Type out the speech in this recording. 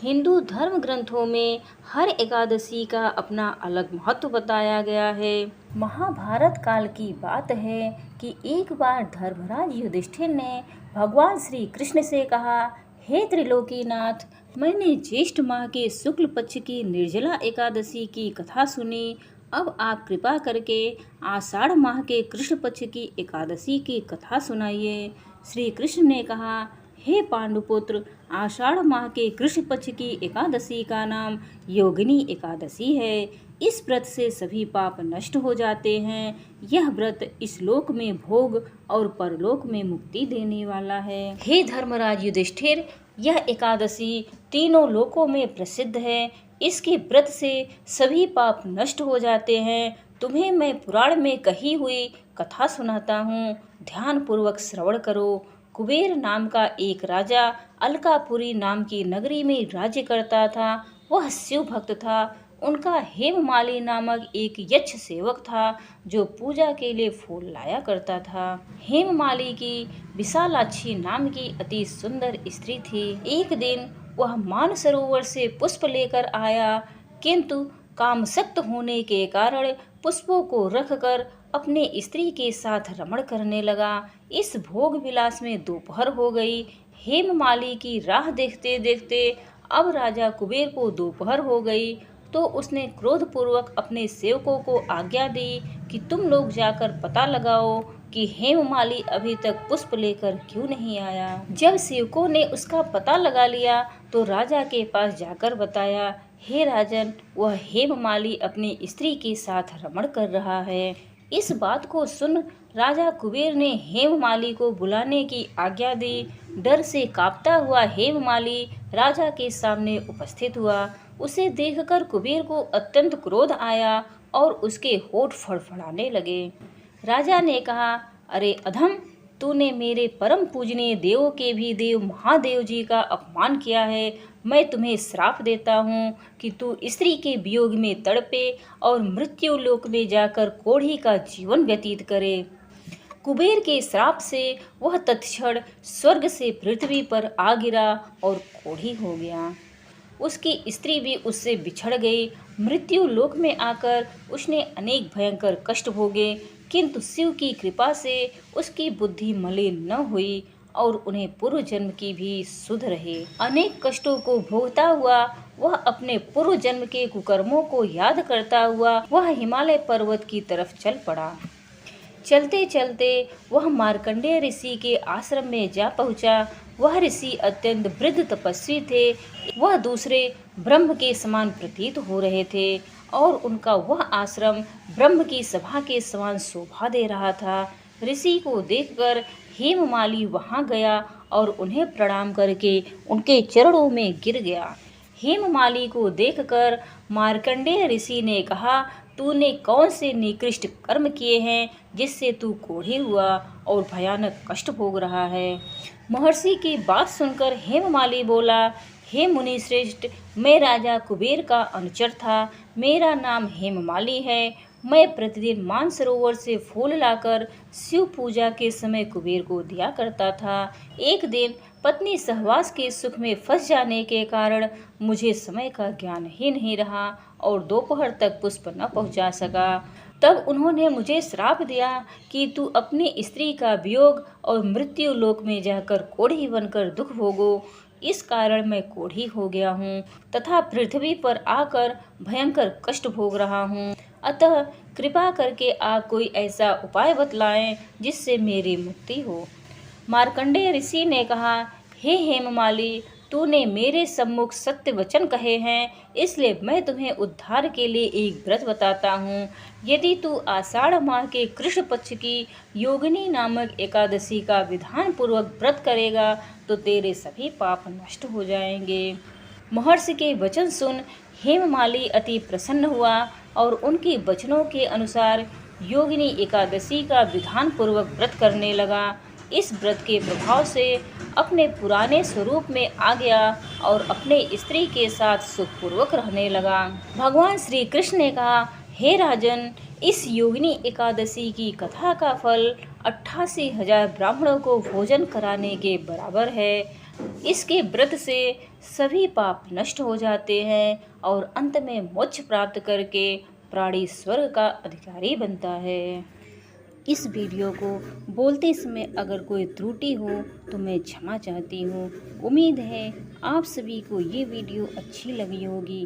हिंदू धर्म ग्रंथों में हर एकादशी का अपना अलग महत्व बताया गया है। महाभारत काल की बात है कि एक बार धर्मराज युधिष्ठिर ने भगवान श्री कृष्ण से कहा, हे त्रिलोकीनाथ, मैंने ज्येष्ठ माह के शुक्ल पक्ष की निर्जला एकादशी की कथा सुनी। अब आप कृपा करके आषाढ़ माह के कृष्ण पक्ष की एकादशी की कथा सुनाइए। श्री कृष्ण ने कहा, हे पांडुपुत्र, आषाढ़ माह के कृष्ण पक्ष की एकादशी का नाम योगिनी एकादशी है। इस व्रत से सभी पाप नष्ट हो जाते हैं। यह व्रत इस लोक में भोग और परलोक में मुक्ति देने वाला है। हे धर्मराज युधिष्ठिर, यह एकादशी तीनों लोकों में प्रसिद्ध है। इसके व्रत से सभी पाप नष्ट हो जाते हैं। तुम्हें मैं पुराण में कही हुई कथा सुनाता हूँ, ध्यान पूर्वक श्रवण करो। कुबेर नाम का एक राजा अलकापुरी नाम की नगरी में राज्य करता था। वह शिव भक्त था। उनका हेममाली नामक एक यक्ष सेवक था जो पूजा के लिए फूल लाया करता था। हेममाली की विशालाक्षी नाम की अति सुंदर स्त्री थी। एक दिन वह मानसरोवर से पुष्प लेकर आया, किंतु कामशक्त होने के कारण पुष्पों को रखकर अपने स्त्री के साथ रमण करने लगा। इस भोग विलास में दोपहर हो गई। हेममाली की राह देखते देखते अब राजा कुबेर को दोपहर हो गई, तो उसने क्रोधपूर्वक अपने सेवकों को आज्ञा दी कि तुम लोग जाकर पता लगाओ कि हेममाली अभी तक पुष्प लेकर क्यों नहीं आया। जब सेवकों ने उसका पता लगा लिया तो राजा के पास जाकर बताया, हे राजन, वह हेममाली अपनी स्त्री के साथ रमण कर रहा है। इस बात को सुन राजा कुबेर ने हेममाली को बुलाने की आज्ञा दी। डर से कांपता हुआ हेममाली राजा के सामने उपस्थित हुआ। उसे देखकर कुबेर को अत्यंत क्रोध आया और उसके होठ फड़फड़ाने लगे। राजा ने कहा, अरे अधम, तूने मेरे परम पूजनीय देवों के भी देव महादेव जी का अपमान किया है। मैं तुम्हें श्राप देता हूँ कि तू स्त्री के वियोग में तड़पे और मृत्यु लोक में जाकर कोढ़ी का जीवन व्यतीत करे। कुबेर के श्राप से वह तत्क्षण स्वर्ग से पृथ्वी पर आ गिरा और कोढ़ी हो गया। उसकी स्त्री भी उससे बिछड़ गई। मृत्यु लोक में आकर उसने अनेक भयंकर कष्ट भोगे, किंतु शिव की कृपा से उसकी बुद्धि मलिन न हुई और उन्हें पूर्व जन्म की भी सुध रहे। अनेक कष्टों को भोगता हुआ वह अपने पूर्व जन्म के कुकर्मों को याद करता हुआ वह हिमालय पर्वत की तरफ चल पड़ा। चलते चलते वह मार्कंडेय ऋषि के आश्रम में जा पहुंचा। वह ऋषि अत्यंत वृद्ध तपस्वी थे। वह दूसरे ब्रह्म के समान प्रतीत हो रहे थे और उनका वह आश्रम ब्रह्म की सभा के समान शोभा दे रहा था। ऋषि को देखकर हेममाली वहां गया और उन्हें प्रणाम करके उनके चरणों में गिर गया। हेममाली को देखकर मार्कंडेय ऋषि ने कहा, तूने कौन से निकृष्ट कर्म किए हैं जिससे तू कोढ़ी हुआ और भयानक कष्ट भोग रहा है। महर्षि की बात सुनकर हेममाली बोला, हे मुनि श्रेष्ठ, मैं राजा कुबेर का अनुचर था। मेरा नाम हेममाली है। मैं प्रतिदिन मानसरोवर से फूल लाकर शिव पूजा के समय कुबेर को दिया करता था। एक दिन पत्नी सहवास के सुख में फंस जाने के कारण मुझे समय का ज्ञान ही नहीं रहा और दोपहर तक पुष्प न पहुंचा सका। तब उन्होंने मुझे श्राप दिया कि तू अपनी स्त्री का वियोग और मृत्यु लोक में जाकर कोढ़ी बनकर दुख भोगो। इस कारण मैं कोढ़ी हो गया हूँ तथा पृथ्वी पर आकर भयंकर कष्ट भोग रहा हूँ। अतः कृपा करके आप कोई ऐसा उपाय बतलाएं जिससे मेरी मुक्ति हो। मार्कंडेय ऋषि ने कहा, हे हेममाली, तूने मेरे सम्मुख सत्य वचन कहे हैं, इसलिए मैं तुम्हें उद्धार के लिए एक व्रत बताता हूँ। यदि तू आषाढ़ माह के कृष्ण पक्ष की योगिनी नामक एकादशी का विधान पूर्वक व्रत करेगा तो तेरे सभी पाप नष्ट हो जाएंगे। महर्षि के वचन सुन हेममाली अति प्रसन्न हुआ और उनके वचनों के अनुसार योगिनी एकादशी का विधान पूर्वक व्रत करने लगा। इस व्रत के प्रभाव से अपने पुराने स्वरूप में आ गया और अपने स्त्री के साथ सुखपूर्वक रहने लगा। भगवान श्री कृष्ण ने कहा, हे राजन, इस योगिनी एकादशी की कथा का फल 88,000 ब्राह्मणों को भोजन कराने के बराबर है। इसके व्रत से सभी पाप नष्ट हो जाते हैं और अंत में मोक्ष प्राप्त करके प्राणी स्वर्ग का अधिकारी बनता है। इस वीडियो को बोलते समय अगर कोई त्रुटि हो तो मैं क्षमा चाहती हूँ। उम्मीद है आप सभी को ये वीडियो अच्छी लगी होगी।